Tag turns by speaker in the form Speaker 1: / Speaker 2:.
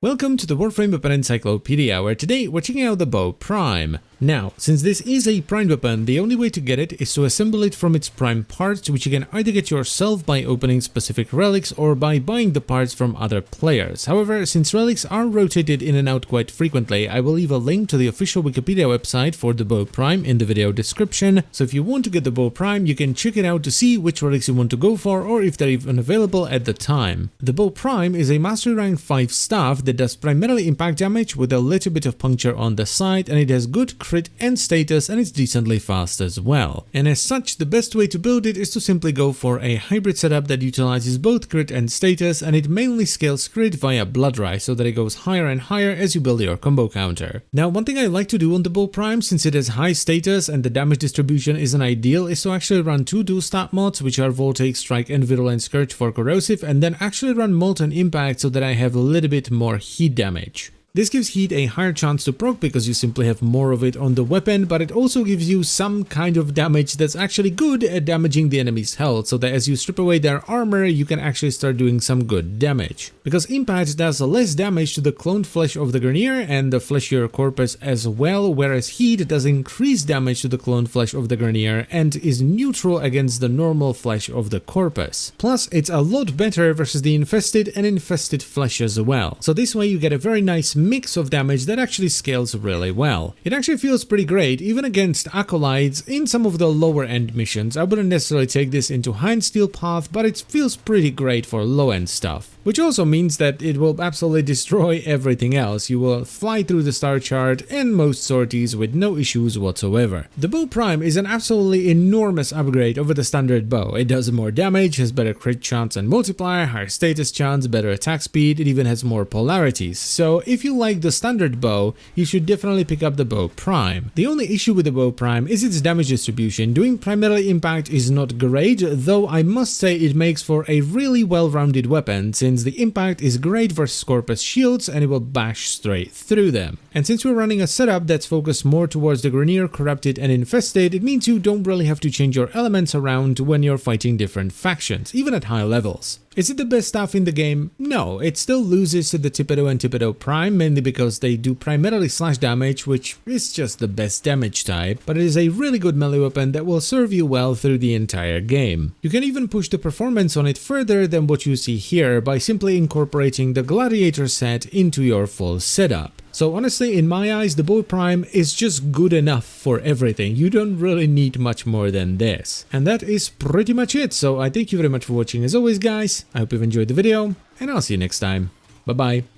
Speaker 1: Welcome to the Warframe Weapon Encyclopedia, where today we're checking out the bow prime. Now, since this is a prime weapon, the only way to get it is to assemble it from its prime parts, which you can either get yourself by opening specific relics or by buying the parts from other players. However, since relics are rotated in and out quite frequently, I will leave a link to the official Wikipedia website for the bow prime in the video description, so if you want to get the bow prime, you can check it out to see which relics you want to go for or if they're even available at the time. The bow prime is a mastery rank 5 staff that does primarily impact damage with a little bit of puncture on the side, and it has good crit and status, and it's decently fast as well. And as such, the best way to build it is to simply go for a hybrid setup that utilizes both crit and status, and it mainly scales crit via blood rise so that it goes higher and higher as you build your combo counter. Now, one thing I like to do on the bow prime, since it has high status and the damage distribution isn't ideal, is to actually run 2 dual stat mods, which are Voltaic Strike and Virulent Scourge for corrosive, and then actually run Molten Impact so that I have a little bit more heat damage. This gives heat a higher chance to proc because you simply have more of it on the weapon, but it also gives you some kind of damage that's actually good at damaging the enemy's health, so that as you strip away their armor, you can actually start doing some good damage. Because Impact does less damage to the cloned flesh of the Grenier and the fleshier corpus as well, whereas Heat does increase damage to the cloned flesh of the Grenier and is neutral against the normal flesh of the corpus. Plus, it's a lot better versus the infested and infested flesh as well. So this way you get a very nice mix of damage that actually scales really well. It actually feels pretty great even against acolytes in some of the lower end missions. I wouldn't necessarily take this into high-end steel path, but it feels pretty great for low end stuff. Which also means that it will absolutely destroy everything else. You will fly through the star chart and most sorties with no issues whatsoever. The bow prime is an absolutely enormous upgrade over the standard bow. It does more damage, has better crit chance and multiplier, higher status chance, better attack speed, it even has more polarities. So if you like the standard bow, you should definitely pick up the bow prime. The only issue with the bow prime is its damage distribution. Doing primarily impact is not great, though I must say it makes for a really well-rounded weapon, since the impact is great versus corpus shields and it will bash straight through them. And since we're running a setup that's focused more towards the Grenier, corrupted and infested, it means you don't really have to change your elements around when you're fighting different factions, even at high levels. Is it the best stuff in the game? No, it still loses to the Tipedo and Tipedo Prime, mainly because they do primarily slash damage, which is just the best damage type, but it is a really good melee weapon that will serve you well through the entire game. You can even push the performance on it further than what you see here by simply incorporating the Gladiator set into your full setup. So honestly, in my eyes, the bow prime is just good enough for everything. You don't really need much more than this. And that is pretty much it. So I thank you very much for watching as always, guys. I hope you've enjoyed the video, and I'll see you next time. Bye bye.